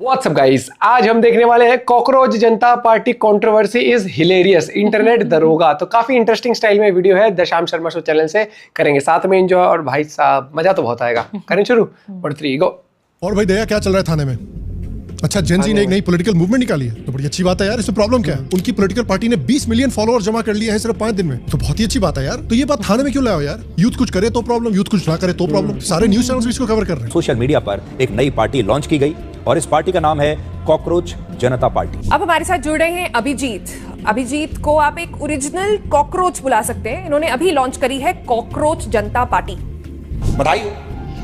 WhatsApp guys, आज हम देखने वाले हैं cockroach Janata party controversy is hilarious internet दरोगा। तो काफी इंटरेस्टिंग स्टाइल में वीडियो है, the Shyam Sharma show channel से करेंगे साथ में एंजॉय। और भाई साहब मजा तो बहुत आएगा। करें शुरू। 1 3 गो। और भाई दया क्या चल रहा है थाने में? अच्छा, जेनजी ने एक नई पॉलिटिकल मूवमेंट निकाली है, तो बड़ी अच्छी बात है यार। इसमें प्रॉब्लम क्या है? उनकी पॉलिटिकल पार्टी ने 20 मिलियन फॉलोअर जमा कर लिए हैं सिर्फ 5 दिन में, तो बहुत ही अच्छी बात है यार। तो ये बात थाने में क्यों लाओ यार? यूथ कुछ करे तो प्रॉब्लम, यूथ कुछ ना करे तो प्रॉब्लम। सारे न्यूज चैनल्स भी इसको कवर कर रहे हैं। सोशल मीडिया पर एक नई पार्टी लॉन्च की गई और इस पार्टी का नाम है कॉकरोच जनता पार्टी। अब हमारे साथ जुड़ रहे हैं अभिजीत को आप एक ओरिजिनल कॉकरोच बुला सकते हैं। इन्होंने अभी लॉन्च करी है कॉकरोच जनता पार्टी। बधाई हो,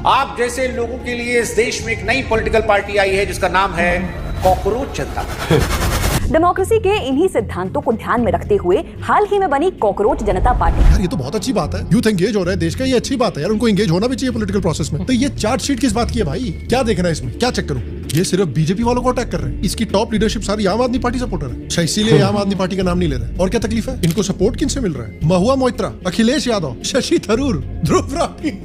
आप जैसे लोगों के लिए इस देश में एक नई पॉलिटिकल पार्टी आई है जिसका नाम है कॉकरोच जनता पार्टी। डेमोक्रेसी के इन्हीं सिद्धांतों को ध्यान में रखते हुए हाल ही में बनी कॉकरोच जनता पार्टी। यार ये तो बहुत अच्छी बात है, यूथ एंगेज हो रहा है देश का, ये अच्छी बात है यार। उनको एंगेज होना भी चाहिए पॉलिटिकल प्रोसेस में। तो ये चार्जशीट किस बात की है भाई? क्या देखना है इसमें? क्या चेक करूं? ये सिर्फ बीजेपी वालों को अटैक कर रहे हैं। इसकी टॉप लीडरशिप सारी आम आदमी पार्टी सपोर्टर है, अच्छा इसीलिए आम आदमी पार्टी का नाम नहीं ले रहे। और क्या तकलीफ है? इनको सपोर्ट किनसे मिल रहा है? महुआ मोइत्रा, अखिलेश यादव, शशि थरूर, ध्रुव राठी।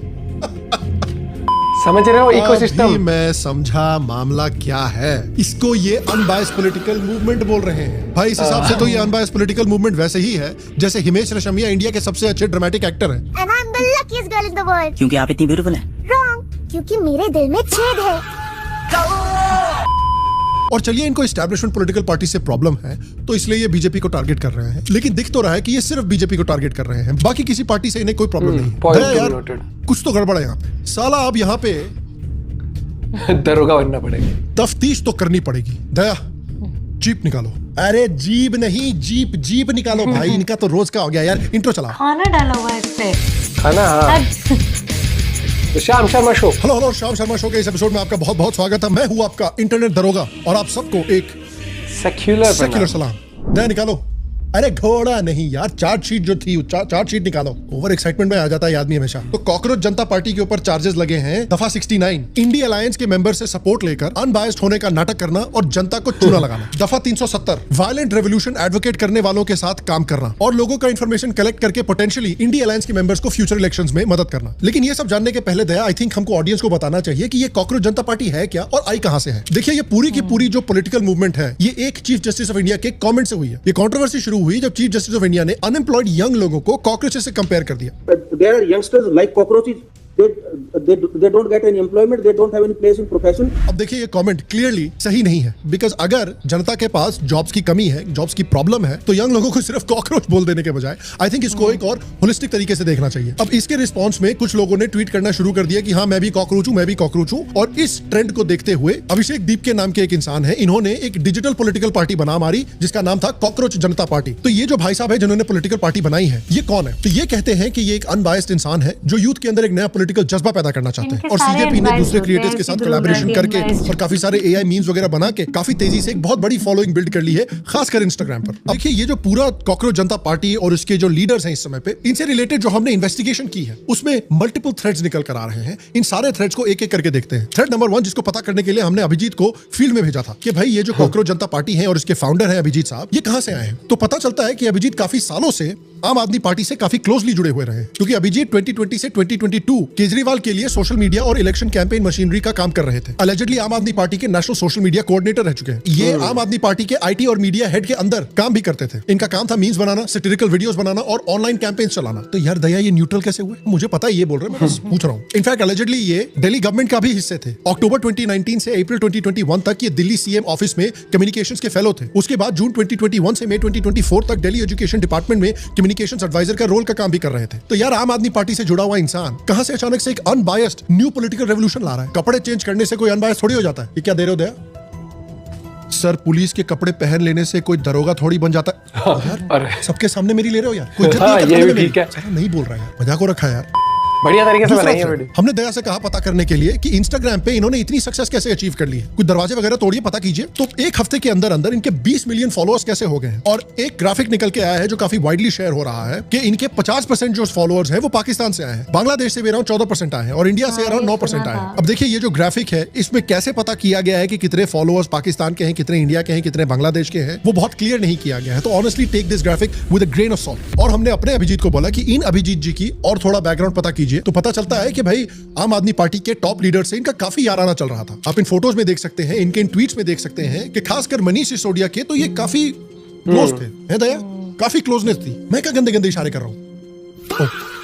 समझ रहे हो इकोसिस्टम? अभी मैं समझा मामला क्या है। इसको ये अनबायस्ड पॉलिटिकल मूवमेंट बोल रहे हैं भाई। इस हिसाब से तो ये अनबायस्ड पॉलिटिकल मूवमेंट वैसे ही है जैसे हिमेश रेशमिया इंडिया के सबसे अच्छे ड्रामेटिक एक्टर हैं। And I'm the luckiest girl in the world. क्योंकि आप इतनी ब्यूटीफुल हैं। Wrong, क्योंकि मेरे दिल में छेद है। और चलिए, इनको एस्टैब्लिशमेंट पॉलिटिकल पार्टी से प्रॉब्लम है तो इसलिए ये बीजेपी को टारगेट कर रहे हैं। लेकिन दिख तो रहा है कि ये सिर्फ बीजेपी को टारगेट कर रहे हैं, बाकी किसी पार्टी से इन्हें कोई प्रॉब्लम नहीं है। point दया यार, noted. कुछ तो गड़बड़ है यहाँ पे। साला अब यहाँ पे दरोगा बनना पड़ेगा। तफ्तीश तो करनी पड़ेगी। दया जीप निकालो। अरे जीप नहीं, जीप निकालो भाई। इनका तो रोज का हो गया यार। इंट्रो चला। खाना डाला हुआ है इस पे। खाना, हाँ। तो Shyam Sharma show. Hello, Shyam Sharma show के इस एपिसोड में आपका बहुत बहुत स्वागत है। मैं हूँ आपका इंटरनेट दरोगा और आप सबको एक सेक्युलर सलाम। दया निकालो। अरे घोड़ा नहीं यार, चार्जशीट जो थी, चार्जशीट निकालो। ओवर एक्साइटमेंट में आ जाता है आदमी हमेशा। तो कॉकरोच जनता पार्टी के ऊपर चार्जेस लगे हैं दफा 69, इंडिया अलायंस के मेंबर से सपोर्ट लेकर अनबायस्ड होने का नाटक करना और जनता को चूना लगाना। दफा 370, वायलेंट रेवोल्यूशन एडवोकेट करने वालों के साथ काम करना और लोगों का इंफॉर्मेशन कलेक्ट करके पोटेंशियली इंडिया अलायंस के मेंबर्स को फ्यूचर इलेक्शंस में मदद करना। लेकिन ये सब जानने के पहले दया, आई थिंक हमको ऑडियंस को बताना चाहिए कि ये कॉकरोच जनता पार्टी है क्या और आई कहां से है। देखिए, ये पूरी की पूरी जो पॉलिटिकल मूवमेंट है, ये एक चीफ जस्टिस ऑफ इंडिया के कमेंट से हुई है। ये कंट्रोवर्सी शुरू हुई जब चीफ जस्टिस ऑफ इंडिया ने अनएम्प्लॉयड यंग लोगों को कॉकरोचेस से कंपेयर कर दिया। There are youngsters like cockroaches. They don't get any employment. They don't have any place in profession. अब देखिए, ये कमेंट क्लियरली सही नहीं है, बिकॉज अगर जनता के पास जॉब्स की कमी है, जॉब्स की प्रॉब्लम है, तो यंग लोगों को सिर्फ कॉकरोच बोल देने के बजाय आई थिंक इसको एक और होलिस्टिक तरीके से देखना चाहिए। अब इसके रिस्पॉन्स में कुछ लोगों ने ट्वीट करना शुरू कर दिया कि हाँ, मैं भी कॉकरोच हूँ, मैं भी कॉकरोच हूँ। और इस ट्रेंड को देखते हुए अभिषेक दीप के नाम के एक इंसान है, इन्होंने एक डिजिटल पॉलिटिकल पार्टी बना मारी जिसका नाम था कॉकरोच जनता पार्टी। तो ये जो भाई साहब है जिन्होंने पॉलिटिकल पार्टी बनाई है, ये कौन है? तो ये कहते हैं कि ये एक अनबायस्ड इंसान है जो यूथ के अंदर एक नया पॉलिटिकल जज्बा पैदा करना चाहते हैं। और सीजेपी ने दूसरे क्रिएटर्स के साथ कोलैबोरेशन करके और काफी सारे एआई मीम्स वगैरह बना के काफी तेजी से एक बहुत बड़ी फॉलोइंग बिल्ड कर ली है, खासकर इंस्टाग्राम पर। देखिए, ये जो पूरा कॉकरोच जनता पार्टी और उसके जो लीडर्स हैं इस समय पे, इनसे रिलेटेड जो हमने इन्वेस्टिगेशन की है उसमें मल्टीपल थ्रेड्स निकल कर आ रहे हैं। इन सारे थ्रेड्स को एक एक करके देखते हैं। थ्रेड नंबर 1, जिसको पता करने के लिए हमने अभिजीत को फील्ड में भेजा था कि भाई ये जो कॉकरोच जनता पार्टी है और इसके फाउंडर है अभिजीत साहब, ये कहां से आए हैं। तो पता चलता है कि अभिजीत काफी सालों से आम आदमी पार्टी से काफी क्लोजली जुड़े हुए रहे, क्योंकि अभिजीत 2020 से 2022 केजरीवाल के लिए सोशल मीडिया और इलेक्शन कैंपेन मशीनरी का काम कर रहे थे। अलेजिडली आम आदमी पार्टी के नेशनल सोशल मीडिया कोऑर्डिनेटर रह चुके हैं। ये आम आदमी पार्टी के आईटी और मीडिया हेड के अंदर काम भी करते थे। इनका काम था मीम्स बनाना, सैटिरिकल वीडियोस बनाना और ऑनलाइन कैंपेन्स चलाना। तो यार दया, ये न्यूट्रल कैसे हुए? मुझे पता है, ये बोल रहे हैं, मैं बस पूछ रहा हूँ। इनफैक्ट अलेजिडली ये दिल्ली गवर्नमेंट का भी हिस्से थे। अक्टूबर 2019 से अप्रैल 2021 तक ये दिल्ली सीएम ऑफिस में कम्युनिकेशंस के फेलो थे। उसके बाद जून 2021 से मई 2024 तक दिल्ली एजुकेशन डिपार्टमेंट में कम्युनिकेशंस एडवाइजर का रोल का काम भी कर रहे थे। तो यार आम आदमी पार्टी से जुड़ा हुआ इंसान कहां से अचानक से एक अनबायस्ड न्यू पॉलिटिकल रेवोल्यूशन ला रहा है? कपड़े चेंज करने से कोई अनबायस्ड थोड़ी हो जाता है। ये क्या दे रहे हो दया? सर, पुलिस के कपड़े पहन लेने से कोई दरोगा थोड़ी बन जाता है। यार सबके सामने मेरी ले रहे हो यार, कोई इज्जत नहीं ये भी ठीक है। नहीं बोल रहा है यार, मजाक हो रखा है यार। बढ़िया तरीके से बनाई है वीडियो। हमने दया से कहा पता करने के लिए कि इंस्टाग्राम पे इन्होंने इतनी सक्सेस कैसे अचीव कर ली है। कुछ दरवाजे वगैरह तोड़िए, पता कीजिए। तो एक हफ्ते के अंदर अंदर इनके 20 मिलियन फॉलोअर्स कैसे हो गए हैं। और एक ग्राफिक निकल के आया है जो काफी वाइडली शेयर हो रहा है कि इनके 50% जो फॉलोअर्स हैं वो पाकिस्तान से आए हैं, बांग्लादेश से भी अराउंड 14% आए हैं और इंडिया से अराउंड 9% आए हैं। अब देखिए, ये जो ग्राफिक है इसमें कैसे पता किया गया है कि कितने फॉलोअर्स पाकिस्तान के हैं, कितने इंडिया के हैं, कितने बांग्लादेश के हैं, वो बहुत क्लियर नहीं किया गया है। तो honestly take this graphic with a grain of salt. और हमने अपने अभिजीत को बोला कि इन अभिजीत जी की और थोड़ा बैकग्राउंड पता कीजिए कीजिए तो पता चलता है कि भाई आम आदमी पार्टी के टॉप लीडर से इनका काफी याराना चल रहा था। आप इन फोटोज में देख सकते हैं, इनके इन ट्वीट्स में देख सकते हैं कि खासकर मनीष सिसोदिया के तो ये काफी क्लोज थे, है दया, काफी क्लोजनेस थी। मैं क्या गंदे गंदे इशारे कर रहा हूँ।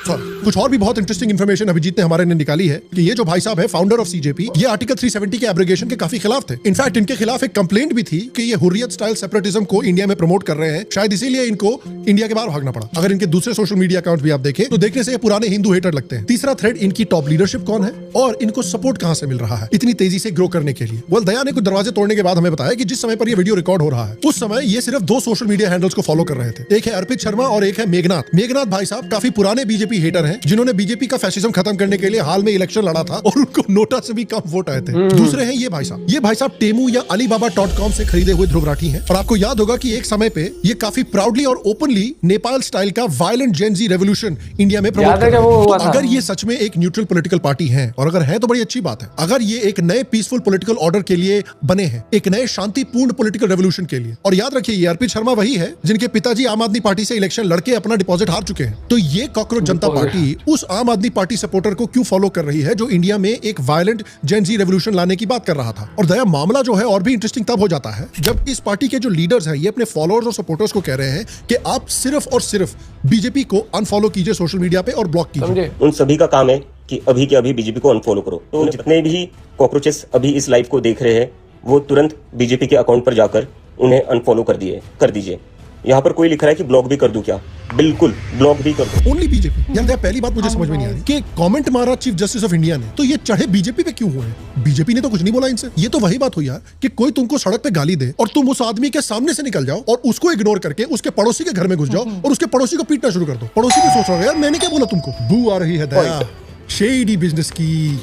कुछ और भी बहुत इंटरेस्टिंग इन्फॉर्मेशन अभिजीत ने हमारे ने निकाली है कि ये जो भाई साहब है फाउंडर ऑफ सीजेपी, ये आर्टिकल 370 के एब्रोगेशन के काफी खिलाफ थे। इनफैक्ट इनके खिलाफ एक कंप्लेंट भी थी कि ये हुर्रियत स्टाइल सेपरेटिज्म को इंडिया में प्रमोट कर रहे हैं, शायद इसीलिए इनको इंडिया के बाहर भागना पड़ा। अगर इनके दूसरे सोशल मीडिया अकाउंट भी आप देखें तो देखने से ये पुराने हिंदू हेटर लगते हैं। तीसरा थ्रेड, इनकी टॉप लीडरशिप कौन है और इनको सपोर्ट कहां से मिल रहा है इतनी तेजी से ग्रो करने के लिए। वेल, दया ने कुछ दरवाजे तोड़ने के बाद हमें बताया कि जिस समय पर ये वीडियो रिकॉर्ड हो रहा है उस समय ये सिर्फ 2 सोशल मीडिया हैंडल्स को फॉलो कर रहे थे। एक है अर्पित शर्मा और एक है मेघनाथ। मेघनाथ भाई साहब काफी पुराने बीजेपी हेटर हैं जिन्होंने बीजेपी का फैसिज्म खत्म करने के लिए हाल में इलेक्शन लड़ा था और उनको नोटा से भी कम वोट आए थे। दूसरे हैं ये भाई साहब। ये भाई साहब टेमू या alibaba.com से खरीदे हुए ध्रुव राठी हैं और आपको याद होगा कि एक समय पे ये काफी प्राउडली और ओपनली नेपाल स्टाइल का वायलेंट जेन जी रेवोल्यूशन इंडिया में प्रमोट कर रहे हैं। तो अगर ये सच में एक न्यूट्रल पॉलिटिकल पार्टी है और अगर है तो बड़ी अच्छी बात है। अगर ये एक नए पीसफुल पॉलिटिकल ऑर्डर के लिए बने हैं, एक नए शांतिपूर्ण पॉलिटिकल रेवोल्यूशन के लिए, और याद रखिए ये अर्पित शर्मा वही है जिनके पिताजी आम आदमी पार्टी से इलेक्शन लड़के अपना डिपॉजिट हार चुके हैं। तो ये कॉकरोच जनता पार्टी उस आम आदमी पार्टी सपोर्टर को क्यों फॉलो कर रही है जो इंडिया में एक वायलेंट जेन जी रेवोल्यूशन लाने की बात कर रहा था। और दया, मामला जो है और भी इंटरेस्टिंग तब हो जाता है जब इस पार्टी के जो लीडर्स हैं ये अपने फॉलोअर्स और सपोर्टर्स को कह रहे हैं कि आप सिर्फ और सिर्फ बीजेपी को अनफॉलो कीजिए सोशल मीडिया पे और ब्लॉक कीजिए। उन सभी का काम है कि अभी के अभी बीजेपी को अनफॉलो करो। तो जितने भी कॉकरोचेस अभी इस लाइव को देख रहे हैं वो तुरंत बीजेपी के अकाउंट पर जाकर उन्हें अनफॉलो कर दीजिए। यहाँ पर कोई लिख रहा है कि ब्लॉक भी कर दूं क्या? बिल्कुल ब्लॉक भी कर दो। Only BJP. यार पहली बात मुझे समझ में नहीं आ रही कि कमेंट मारा चीफ जस्टिस ऑफ इंडिया ने तो ये चढ़े बीजेपी पे क्यों हुए हैं? बीजेपी ने तो कुछ नहीं बोला इनसे। ये तो वही बात हुई यार कि कोई तुमको सड़क पे गाली दे और तुम उस आदमी के सामने से निकल जाओ और उसको इग्नोर करके उसके पड़ोसी के घर में घुस जाओ और उसके पड़ोसी को पीटना शुरू कर दो। पड़ोसी भी सोच रहा है यार मैंने क्या बोला तुमको? बू आ रही है दया, शेडी बिजनेस की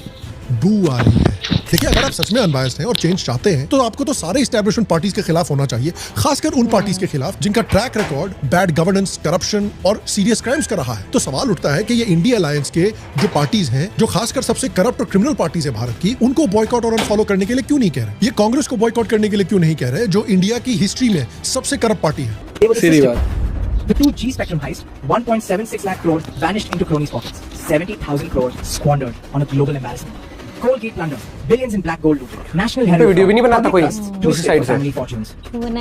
बू आ रही है। देखिए, अगर आप सच में अनबायस्ड हैं और चेंज चाहते हैं तो आपको तो सारे एस्टैब्लिशमेंट पार्टीज के खिलाफ होना चाहिए, खासकर उन पार्टीज के खिलाफ जिनका track record bad governance, corruption और सीरियस क्राइम्स का रहा है। तो सवाल उठता है कि ये इंडिया अलायंस के जो पार्टीज हैं, जो खासकर सबसे करप्ट और क्रिमिनल पार्टीज है भारत की, उनको बॉयकॉट और अनफॉलो करने के लिए क्यों नहीं कह रहे? ये कांग्रेस को बॉयकॉट करने के लिए क्यों नहीं कह रहे, जो इंडिया की हिस्ट्री में सबसे करप्ट पार्टी है? सीधी बात। The 2G spectrum heist, 1.76 lakh crores vanished into cronies' pockets. 70,000 crores squandered on a global embarrassment. Colgate plunder, billions in black gold looted. National video Herald भी नहीं बनाता कोई दूसरी दूसरी साइड से। family fortunes.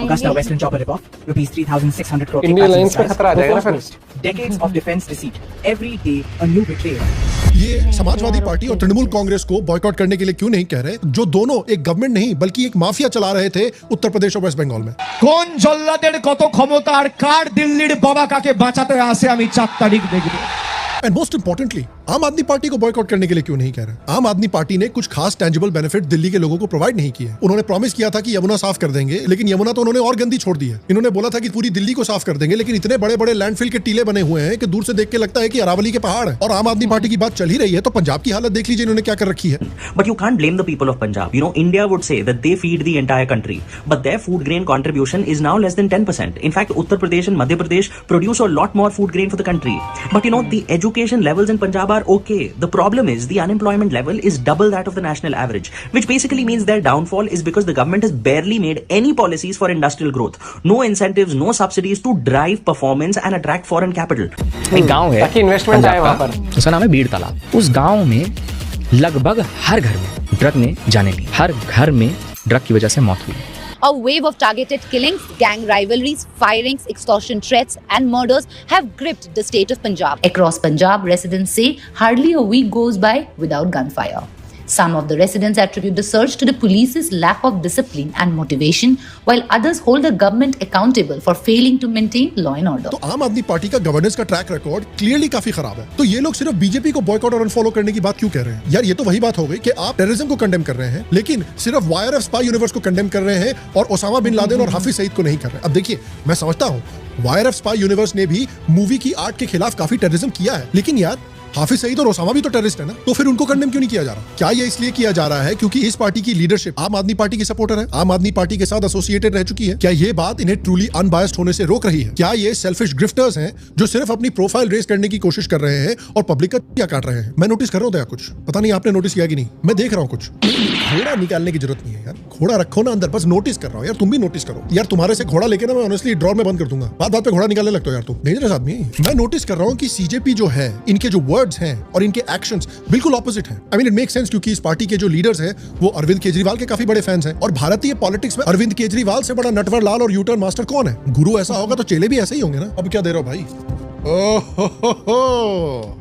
Augusta Western chopper rip-off, rupees 3,600 crore. India alliance पे खतरा आ जाएगा ना फिर। Decades of defense deceit. Every day a new betrayal. ये समाजवादी पार्टी और तृणमूल कांग्रेस को बॉयकॉट करने के लिए क्यों नहीं कह रहे, जो दोनों एक गवर्नमेंट नहीं बल्कि एक माफिया चला रहे थे उत्तर प्रदेश और वेस्ट बंगाल में? কোন জল্লাদের কত ক্ষমতা আর কার দিল্লির বাবা কাকে বাঁচাতে আসে আমি 4 তারিখ দেখব। एंड मोस्ट इंपॉर्टेंटली आम आदमी पार्टी को बॉयकॉट करने के लिए क्यों नहीं कह रहे? आम आदमी पार्टी ने कुछ खास टेंजिबल बेनिफिट दिल्ली के लोगों को प्रोवाइड नहीं किए। उन्होंने प्रॉमिस किया था कि यमुना साफ कर देंगे, लेकिन यमुना तो उन्होंने और गंदी छोड़ दी है। इन्होंने बोला था कि पूरी दिल्ली को साफ कर देंगे, लेकिन इतने बड़े बड़े लैंडफिल के टीले बने हुए हैं कि दूर से देख के लगता है कि अरावली के पहाड़ है। और आम आदमी पार्टी की बात चल ही रही है तो पंजाब की हालत देख लीजिए इन्होंने क्या कर रखी है। But you can't blame the people of Punjab. You know, India would say that they feed the entire country, but their food grain contribution is now less than 10%. In fact, Uttar Pradesh and Madhya Pradesh produce a lot more food grain for the country. But you know, the education levels in Punjab are okay. The problem is the unemployment level is double that of the national average, which basically means their downfall is because the government has barely made any policies for industrial growth. No incentives, no subsidies to drive performance and attract foreign capital. एक गांव है ताकि investment आए वहां पर, उसका नाम है बीड़ तालाब। उस गांव में लगभग हर घर में ड्रग ने जाने ली, हर घर में ड्रग की वजह से मौत हुई। A wave of targeted killings, gang rivalries, firings, extortion threats and murders have gripped the state of Punjab. Across Punjab, residents say hardly a week goes by without gunfire. Some of the residents attribute the surge to the police's lack of discipline and motivation, while others hold the government accountable for failing to maintain law and order. तो आम आदमी party का governance का track record clearly काफी खराब है। तो ये लोग सिर्फ बीजेपी को बॉयकॉट और अनफॉलो करने की बात क्यों कह रहे हैं? यार ये तो वही बात हो गई कि आप टेररिज्म को कंडेम कर रहे हैं, लेकिन सिर्फ वायरएफ स्पाई यूनिवर्स को कंडेम कर रहे हैं और ओसामा बिन लादेन और हाफिज सईद को नहीं कर रहे। अब देखिए, मैं समझता हूँ वायरएफ स्पाई यूनिवर्स ने भी मूवी की आर्ट के खिलाफ काफी टेररिज्म किया है, लेकिन यार हाफिज सईद और ओसामा भी तो टेररिस्ट है ना, तो फिर उनको कंडेम क्यों नहीं किया जा रहा? क्या ये इसलिए किया जा रहा है क्योंकि इस पार्टी की लीडरशिप आम आदमी पार्टी की सपोर्टर है, आम आदमी पार्टी के साथ एसोसिएटेड रह चुकी है? क्या ये बात इन्हें ट्रूली अनबायस्ड होने से रोक रही है? क्या ये सेल्फिश ग्रिफ्टर्स हैं जो सिर्फ अपनी प्रोफाइल रेस करने की कोशिश कर रहे हैं और पब्लिक का क्या काट रहे हैं? मैं नोटिस कर रहा हूँ दया कुछ, पता नहीं आपने नोटिस किया कि नहीं, मैं देख रहा हूँ कुछ। घोड़ा निकालने की जरूरत नहीं है यार, घोड़ा रखो ना अंदर, बस नोटिस कर रहा हूँ यार, तुम भी नोटिस करो यार, तुम्हारे से घोड़ा लेके ना मैं ऑनेस्टली ड्रॉर में बंद कर दूंगा, बात बात पे घोड़ा निकालने लगता हो यार, तुम डेंजरस आदमी है। मैं नोटिस कर रहा हूँ कि सीजेपी जो है, इनके जो वर्ड्स हैं और इनके एक्शंस बिल्कुल ऑपोजिट हैं। I mean it make sense, क्योंकि इस पार्टी के जो लीडर्स हैं वो अरविंद केजरीवाल के काफी बड़े फैंस हैं, और भारतीय पॉलिटिक्स में अरविंद केजरीवाल से बड़ा नटवर लाल और यूटर्न मास्टर कौन है? गुरु ऐसा होगा तो चेले भी ऐसे ही होंगे ना। अब क्या दे रहे हो भाई? ओहो,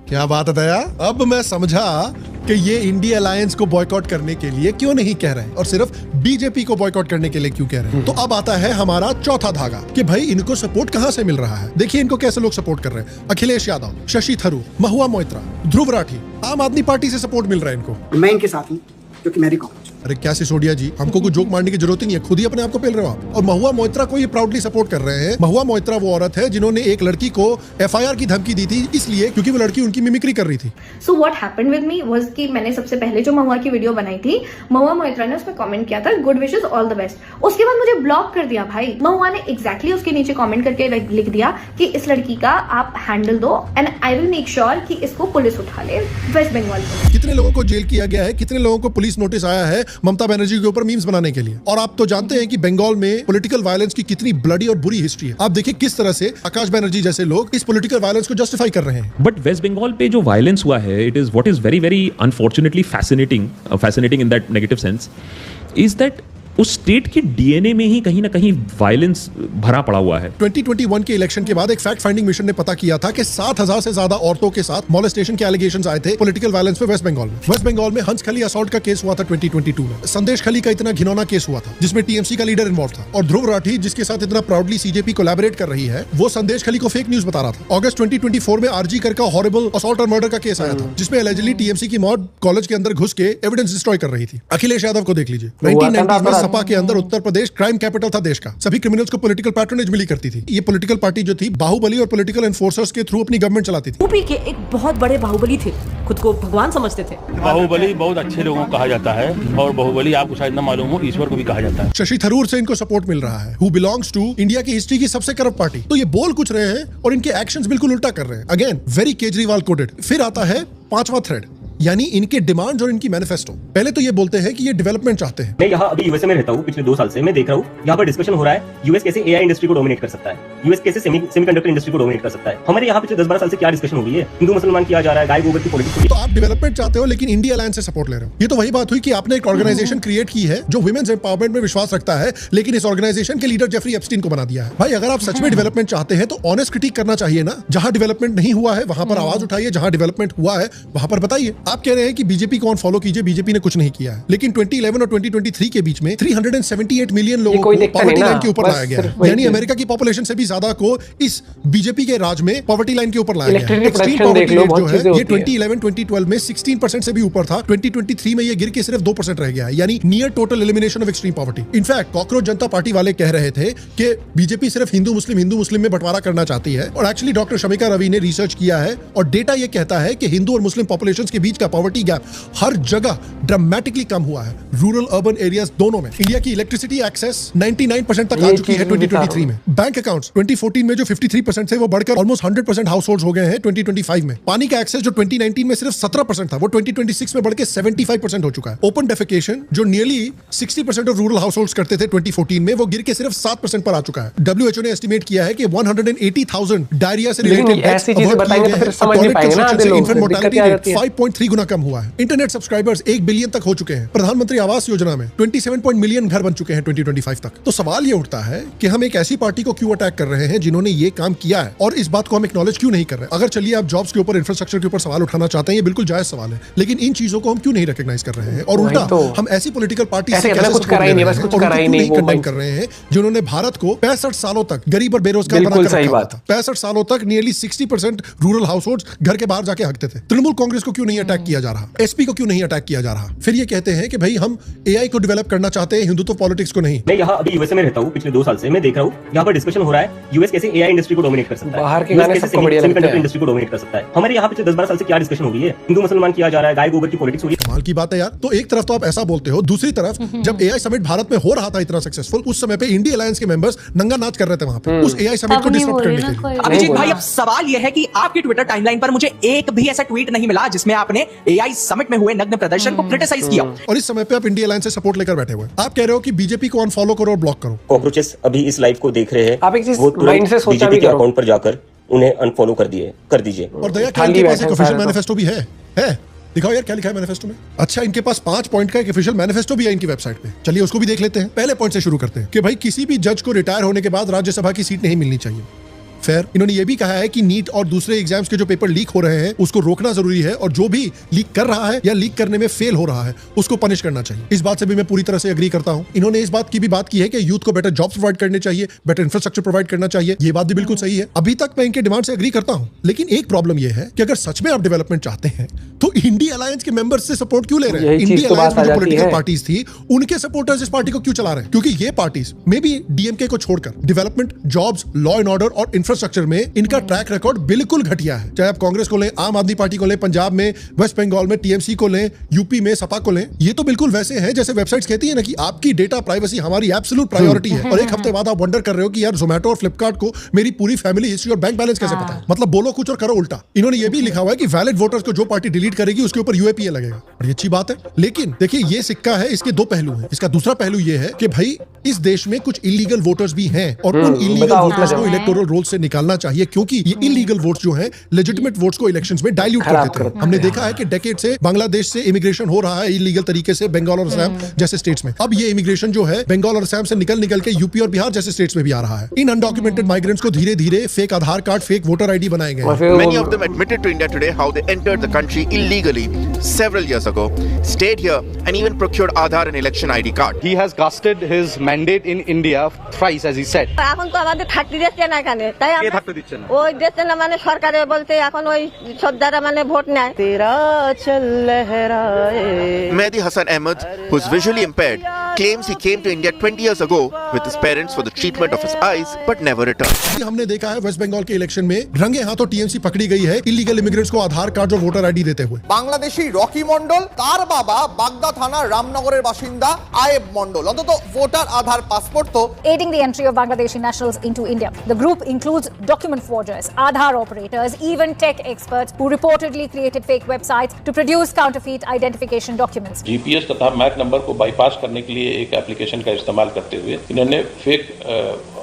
क्या बात है दया, अब मैं समझा कि ये इंडिया अलायंस को बॉयकॉट करने के लिए क्यों नहीं कह रहे हैं और सिर्फ बीजेपी को बॉयकॉट करने के लिए क्यों कह रहे हैं। तो अब आता है हमारा चौथा धागा कि भाई इनको सपोर्ट कहां से मिल रहा है। देखिए इनको कैसे लोग सपोर्ट कर रहे हैं। अखिलेश यादव, शशि थरूर, महुआ मोइत्रा, ध्रुव राठी, आम आदमी पार्टी से सपोर्ट मिल रहा है इनको। मैं इनके साथ हूँ क्योंकि मेरी कॉलेज। अरे क्या सिसोदिया जी, हमको कोई जोक मारने की जरूरत ही नहीं है, खुद ही अपने आप को पेल रहे हो आप। और महुआ मोइत्रा को ये प्राउडली सपोर्ट कर रहे हैं। महुआ मोइत्रा वो औरत है जिन्होंने एक लड़की को एफआईआर की धमकी दी थी, इसलिए क्योंकि वो लड़की उनकी मिमिक्री कर रही थी। So what happened with me was कि मैंने सबसे पहले जो महुआ की वीडियो बनाई थी, महुआ मोइत्रा ने उसमें कमेंट किया था good wishes all the best. उसके बाद मुझे ब्लॉक कर दिया भाई। महुआ ने एग्जैक्टली उसके नीचे कमेंट करके लिख दिया कि इस लड़की का आप हैंडल दो and I will make sure कि इसको पुलिस उठा ले वेस्ट बंगाल में। कितने लोगों को जेल किया गया है, कितने लोगों को पुलिस नोटिस आया है ममता बनर्जी के ऊपर मीम्स बनाने के लिए। और आप तो जानते हैं कि बंगाल में पॉलिटिकल वायलेंस की कितनी ब्लडी और बुरी हिस्ट्री है। आप देखिए किस तरह से आकाश बनर्जी जैसे लोग इस पॉलिटिकल वायलेंस को जस्टिफाई कर रहे हैं। बट वेस्ट बंगाल पे जो वायलेंस हुआ है, it is what is very very unfortunately fascinating in that negative sense is that उस स्टेट की डीएनए में ही कहीं ना कहीं वायलेंस भरा पड़ा हुआ है। 2021 के इलेक्शन के बाद एक फैक्ट फाइंडिंग मिशन ने पता किया था कि 7,000 से ज्यादा औरतों के साथ मॉलेस्टेशन के एलिगेशंस आए थे पॉलिटिकल वायलेंस पे वेस्ट बंगाल में। वेस्ट बंगाल में हंसखली असॉल्ट का केस हुआ था 2022 में। संदेश खली का इतना घिनौना केस हुआ था जिसमें टीएमसी का लीडर इन्वॉल्व था। और ध्रुव राठी जिसके साथ इतना प्राउडली सीजेपी कोलैबोरेट कर रही है, वो संदेश खली को फेक न्यूज बता रहा था। अगस्त 2024 में आरजी कर का हॉरिबल असॉल्ट और मर्डर का केस आया था जिसमें एलिजिडली टीएमसी की मॉड कॉलेज के अंदर घुस के एविडेंस डिस्ट्रॉय कर रही थी। अखिलेश यादव को देख लीजिए, 1990 में सपा के अंदर उत्तर प्रदेश क्राइम कैपिटल था देश का। सभी क्रिमिनल्स को पॉलिटिकल पैट्रोनेज मिली करती थी। ये पॉलिटिकल पार्टी जो थी बाहुबली और पॉलिटिकल एनफोर्सर्स के थ्रू अपनी गवर्नमेंट चलाती थी। यूपी के एक बहुत बड़े बाहुबली थे, खुद को भगवान समझते थे। बाहुबली बहुत अच्छे लोगों को कहा जाता है और बाहुबली आपको शायद न मालूम हो, ईश्वर को भी कहा जाता है। शशि थरूर से इनको सपोर्ट मिल रहा है, हु बिलोंग्स टू इंडिया की हिस्ट्री की सबसे करप्ट पार्टी। तो ये बोल कुछ रहे हैं और इनके एक्शंस बिल्कुल उल्टा कर रहे हैं। Again very Kejriwal coded. फिर आता है पांचवा थ्रेड, यानी इनके डिमांड्स और इनकी मैनिफेस्टो। पहले तो ये बोलते हैं कि ये डेवलपमेंट चाहते हैं। मैं यहाँ अभी यूएसए में रहता हूँ, पिछले 2 साल से मैं देख रहा हूँ यहाँ पर डिस्कशन हो रहा है यूएस कैसे एआई इंडस्ट्री को डोमिनेट कर सकता है, यूएस कैसे सेमीकंडक्टर इंडस्ट्री को डोमिनेट कर सकता है। हमारे यहाँ पिछले 10-12 साल से क्या डिस्कशन हो रही है, हिंदू मुसलमान किया जा रहा है, गाय गोबर की पॉलिटिक्स। तो आप डेवलपमेंट चाहते हो लेकिन इंडिया अलायंस से सपोर्ट ले रहे हो। ये तो वही बात हुई कि आपने एक ऑर्गेनाइजेशन क्रिएट की है जो वुमेन्स एम्पावरमेंट में विश्वास रखता है, लेकिन इस ऑर्गेनाइजेशन के लीडर जेफरी एप्स्टीन को बना दिया है। भाई अगर आप सच में डेवलपमेंट चाहते हैं तो ऑनेस्ट क्रिटिक करना चाहिए ना। जहां डेवलपमेंट नहीं हुआ है वहां पर आवाज उठाइए, जहां डेवलपमेंट हुआ है वहां पर बताइए। आप कह रहे हैं कि बीजेपी को अनफॉलो कीजिए, बीजेपी ने कुछ नहीं किया है, लेकिन 2011 और 2023 के बीच में 378 मिलियन लोगों को पॉवर्टी लाइन के ऊपर लाया गया है। यानी अमेरिका की पॉपुलेशन से भी ज्यादा को इस बीजेपी के राज में पॉवर्टी लाइन के ऊपर लाया गया है। एक्सट्रीम पॉवर्टी रेट जो है ये 2011-2012 में 16% से भी ऊपर था, 2023 में ये गिर के सिर्फ 2% रह गया है, यानी near total elimination of extreme poverty. In fact cockroach Janata party वाले कह रहे थे कि बीजेपी सिर्फ हिंदू मुस्लिम में बंटवारा करना चाहती है, और एक्चुअली डॉक्टर शमिका रवि ने रिसर्च किया है और डेटा ये कहता है कि हिंदू और मुस्लिम पॉपुलेशंस के बीच का पॉवर्टी गैप हर जगह ड्रामेटिकली कम हुआ है, रूरल अर्बन एरियाज दोनों में। इंडिया की इलेक्ट्रिसिटी एक्सेस 99% तक आ चुकी है 2023 में। बैंक अकाउंट्स 2014 में जो 53% थे वो बढ़कर ऑलमोस्ट 100% हाउस होल्ड हो गए हैं 2025 में। पानी का एक्सेस जो 2019 में सिर्फ 17% था वो 2026 में बढ़ के 75% हो चुका है। ओपन डेफिकेशन जो nearly 60% of rural house hold करते थे 2014 में, वो गिर के सिर्फ 7% पर आ चुका है। WHO ने एस्टिमेट किया है कि 180,000 डायरिया से रिलेटेड ऐसी चीजें बताएंगे तो फिर समझ नहीं पाएंगे ना आधे लोग। इन्फेंट मोर्टेलिटी रेट 5.3 गुना कम हुआ है। इंटरनेट सब्सक्राइबर्स 1 बिलियन तक हो चुके हैं। प्रधानमंत्री आवास योजना में 27 मिलियन घर बन चुके हैं 2025 तक। तो सवाल ये उठता है कि हम एक ऐसी पार्टी को क्यों अटैक कर रहे हैं जिन्होंने ये काम किया है, और इस बात को हम एक्नॉलेज क्यों नहीं कर रहे हैं। अगर चलिए आप जॉब्स के ऊपर, इंफ्रास्ट्रक्चर के ऊपर सवाल उठाना चाहते हैं, ये बिल्कुल जायज सवाल है, लेकिन इन चीजों को हम क्यों नहीं रिकॉग्नाइज कर रहे हैं, और उल्टा हम ऐसी पॉलिटिकल पार्टी से कुछ कंडेम कर रहे हैं जिन्होंने भारत को 65 सालों तक गरीब और बेरोजगार बनाकर रखा हुआ था। 65 सालों तक नियरली 60% रूरल हाउस होल्ड घर के बाहर जाके हकते थे। तृणमूल कांग्रेस को क्यों नहीं अटैक किया जा रहा, एसपी को क्यों नहीं अटैक किया जा रहा। फिर ये कहते हैं कि भाई हम एआई को डेवलप करना चाहते हैं, हिंदुत्व पॉलिटिक्स को नहीं। मैं यहाँ अभी यूएसए में रहता हूँ, पिछले 2 साल से मैं देख रहा हूँ यहाँ पर डिस्कशन हो रहा है यूएस कैसे एआई इंडस्ट्री को डोमिनेट कर सकता है, बाहर के गाने सबको बढ़िया लगते हैं। इंडस्ट्री को डोमिनेट कर सकता है। हमारे यहाँ पिछले 10-12 साल से क्या डिस्कशन हो रही है, हिंदू मुसलमान किया जा रहा है, गाय गोबर की पॉलिटिक्स हो रही है। कमाल की बात है यार। तो एक तरफ तो आप ऐसा बोलते हो, दूसरी तरफ जब एआई समिट भारत में हो रहा था इतना सक्सेसफुल, उस समय पे इंडिया अलायंस के मेंबर्स नंगा नाच कर रहे थे वहां पे उस एआई समिट को डिस्टर्ब करने के लिए। अभिजीत भाई, अब सवाल यह है कि आपकी ट्विटर टाइमलाइन पर मुझे एक भी ऐसा ट्वीट नहीं मिला जिसमें आपने एआई समिट में हुए नग्न प्रदर्शन को क्रिटिसाइज किया। और इस समय पे आप इंडिया अलायंस से सपोर्ट लेकर बैठे हुए, आप कह रहे हो कि बीजेपी को अनफॉलो करो और ब्लॉक करो। कॉकरोचेस अभी इस लाइव को देख रहे हैं, आप एक चीज वो माइंड से तुरंत सोचा बीजेपी भी के करो। अकाउंट पर जाकर उन्हें अनफॉलो कर दीजिए। और दया क्या इनके पास एक ऑफिशियल मैनिफेस्टो भी है? दिखाओ यार क्या लिखा है मैनिफेस्टो में। अच्छा, इनके पास 5 पॉइंट का एक ऑफिशियल मैनिफेस्टो भी है इनकी वेबसाइट पे। चलिए उसको भी देख लेते हैं। पहले पॉइंट से शुरू करते हैं कि भाई किसी भी जज को रिटायर होने के बाद राज्यसभा की सीट नहीं मिलनी चाहिए। फेयर। इन्होंने ये भी कहा है कि नीट और दूसरे एग्जाम्स के जो पेपर लीक हो रहे हैं उसको रोकना जरूरी है, और जो भी लीक कर रहा है या लीक करने में फेल हो रहा है उसको पनिश करना चाहिए। इस बात से भी मैं पूरी तरह से एग्री करता हूं। इन्होंने इस बात की भी बात की है कि यूथ को बेटर जॉब्स प्रोवाइड करने चाहिए, बेटर इंफ्रास्ट्रक्चर प्रोवाइड करना चाहिए। ये बात भी बिल्कुल सही है। अभी तक मैं इनके डिमांड से एग्री करता हूं, लेकिन एक प्रॉब्लम यह है कि अगर सच में आप डेवलपमेंट चाहते हैं तो इंडिया अलायंस के मेंबर्स से सपोर्ट क्यों ले रहे हैं? इंडिया अलायंस में जो पॉलिटिकल पार्टीज थी उनके सपोर्टर्स इस पार्टी को क्यों चला रहे हैं? क्योंकि ये पार्टीज मे बी डीएमके को छोड़कर development, jobs, law and order और इंफ्रास्ट्रक्चर में इनका ट्रैक रिकॉर्ड बिल्कुल घटिया है। चाहे आप कांग्रेस को लें, आम आदमी पार्टी को लें, पंजाब में, वेस्ट बंगाल में टीएमसी को लें, यूपी में सपा को लें, ये तो बिल्कुल वैसे हैं जैसे वेबसाइट्स कहती है ना कि आपकी डेटा प्राइवेसी हमारी एब्सोल्यूट प्रायोरिटी है। और एक हफ्ते बाद आप वंडर कर रहे हो कि यार जोमेटो और फ्लिपकार्ट को मेरी पूरी फैमिली हिस्ट्री और बैंक बैलेंस कैसे पता है? मतलब बोलो कुछ और करो उल्टा। इन्होंने ये भी लिखा हुआ है कि वैलिड वोटर्स को जो पार्टी डिलीट करेगी उसके ऊपर यूएपीए लगेगा, और ये अच्छी बात है। लेकिन देखिए ये सिक्का है, इसके दो पहलू हैं। इसका दूसरा पहलू ये है कि भाई इस देश में कुछ इलीगल वोटर्स भी हैं, और उन इलीगल वोटर्स को इलेक्टोरल रोल से निकालना चाहिए, क्योंकि ये इलीगल वोट्स जो हैं लेजिटिमेट वोट्स को इलेक्शंस में डाइल्यूट कर देते हैं। हमने देखा है कि डेकेड से बांग्लादेश से इमिग्रेशन हो रहा है इलीगल तरीके से बंगाल और असम जैसे स्टेट्स में। अब ये इमिग्रेशन जो है बंगाल और असम से निकल के यूपी और बिहार जैसे स्टेट्स में भी आ रहा है। इन अनडॉक्यूमेंटेड माइग्रेंट्स को धीरे धीरे फेक आधार कार्ड, फेक वोटर आईडी बनाए गए हैं। Many of them admitted to India today how they entered the country illegally several years ago, stayed here and even procured Aadhaar and election ID card. He has casted his mandate in India thrice, as he said. এখন তো আমাদের থাকতে দিচ্ছে না এখানে, তাই কে থাকতে দিচ্ছে না? ওই দিচ্ছে না, মানে সরকারে বলতে এখন ওই সর্দারা মানে ভোট নেয়। তেরা চল লহরায়ে। Mehdi Hassan Ahmed, who's visually impaired, claims he came to India 20 years ago with his parents for the treatment of his eyes but never returned. हमने देखा है वेस्ट बंगाल के इलेक्शन में रंगे हाथों टीएमसी पकड़ी गई है इलीगल इमिग्रेंट्स को आधार कार्ड और वोटर आईडी देते हुए। বাংলাদেশী রকি মন্ডল, তার বাবা বাগদা থানার রামনগরের বাসিন্দা আয়েব মন্ডল, অন্তত ভোটার আধার পাসপোর্ট তো। Aiding the entry of Bangladeshi nationals into India, the group includes document forgers, Aadhaar operators, even tech experts who reportedly created fake websites to produce counterfeit identification documents. GPS तथा Mach number को bypass करने के लिए एक application का इस्तेमाल करते हुए इन्होंने फेक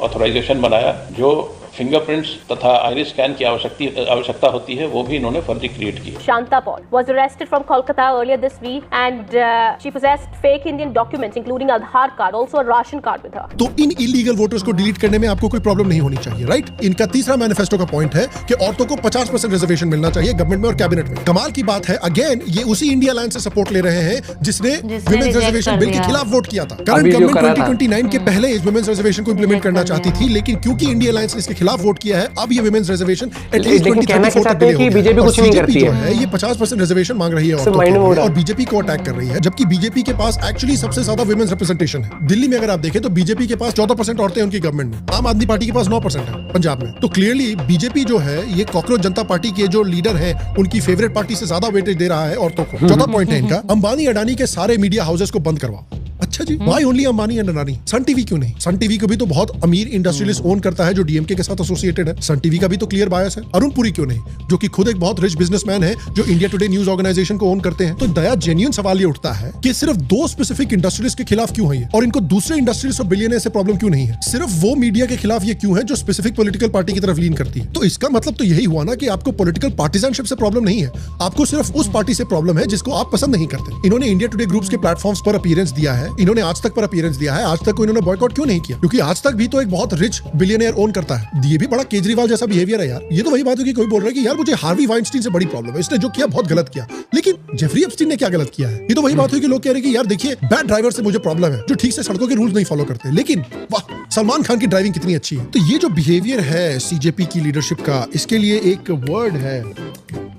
ऑथराइजेशन बनाया, जो फिंगरप्रिंट्स तथा आइरिस स्कैन की आवश्यकता होती है वो भी इन्होंने फर्जी क्रिएट की। Shanta Paul was arrested from Kolkata earlier this week and she possessed fake Indian documents including Aadhaar card, also a ration card with her. तो इन इलीगल वोटर्स को डिलीट करने में आपको कोई प्रॉब्लम नहीं होनी चाहिए, राइट? इनका तीसरा मैनिफेस्टो का पॉइंट है कि औरतों को 50% रिजर्वेशन मिलना चाहिए गवर्नमेंट में और कैबिनेट में। कमाल की बात है, अगेन ये उसी इंडिया अलायंस से सपोर्ट ले रहे हैं जिसने विमेंस रिजर्वेशन बिल के खिलाफ वोट किया था। करंट गवर्नमेंट 2029 के पहले इस विमेंस रिजर्वेशन को इंप्लीमेंट करना चाहती थी, लेकिन क्योंकि इंडिया अलायंस ने इसके खिलाफ वोट किया है, अब ये विमेंस रिजर्वेशन एटलीस्ट 2034 तक डिले हो गया। बीजेपी कुछ नहीं करती है, ये 50% रिजर्वेशन मांग रही है औरतों के लिए और बीजेपी को अटैक कर रही है, जबकि बीजेपी के पास एक्चुअली सबसे ज्यादा विमेंस रिप्रेजेंटेशन है। दिल्ली में अगर आप देखें तो बीजेपी के पास 14% औरतें उनकी गवर्नमेंट में, आम आदमी पार्टी के पास 9% है पंजाब में। तो क्लियरली बीजेपी जो है ये कॉकरोच जनता पार्टी के जो लीडर है उनकी फेवरेट पार्टी से ज्यादा वेटेज दे रहा है औरतों को। चौथा पॉइंट है इनका, अंबानी अडानी के सारे मीडिया हाउसेस को बंद करवाओ। अच्छा जी, why only Ambani and Adani? Sun TV क्यों नहीं? सन टीवी को भी तो बहुत अमीर इंडस्ट्रियलिस्ट ओन करता है जो डीएमके के साथ एसोसिएटेड है। सन टीवी का भी तो क्लियर बायस है। अरुण पुरी क्यों नहीं, जो कि खुद एक बहुत रिच बिजनेसमैन है, जो इंडिया टुडे न्यूज ऑर्गेनाइजेशन को ओन करते हैं। तो दया जेन्युइन सवाल ये उठता है कि सिर्फ 2 स्पेसिफिक इंडस्ट्रियलिस्ट के खिलाफ क्यों है ये, और इनको दूसरे इंडस्ट्रियलिस्ट और बिलियनियर से प्रॉब्लम क्यों नहीं है? सिर्फ वो मीडिया के खिलाफ ये क्यों है जो स्पेसिफिक पॉलिटिकल पार्टी की तरफ लीन करती है? तो इसका मतलब तो यही हुआ ना कि आपको पॉलिटिकल पार्टिजनशिप से प्रॉब्लम नहीं है, आपको सिर्फ उस पार्टी से प्रॉब्लम है जिसको आप पसंद नहीं करते। इन्होंने इंडिया टुडे ग्रुप्स के प्लेटफॉर्म्स पर अपीयरेंस दिया है, इन्होंने आज तक पर अपीयरेंस दिया है, आज तक को इन्होंने बॉयकॉट क्यों नहीं किया? क्योंकि आज तक भी तो एक बहुत रिच बिलियनियर ओन करता है। ये भी बड़ा केजरीवाल जैसा बिहेवियर है यार। ये तो वही बात है कि कोई बोल रहा है कि यार मुझे हार्वी वाइनस्टीन से बड़ी प्रॉब्लम है, इसने जो किया बहुत गलत किया, लेकिन जेफरी एप्स्टीन ने क्या गलत किया है? ये तो वही बात हुई कि लोग कह रहे हैं कि यार देखिए बैड ड्राइवर से मुझे प्रॉब्लम है जो ठीक से सड़कों के रूल्स नहीं फॉलो करते, लेकिन वाह सलमान खान की ड्राइविंग कितनी अच्छी है। तो ये जो बिहेवियर है सीजेपी की लीडरशिप का, इसके लिए एक वर्ड है,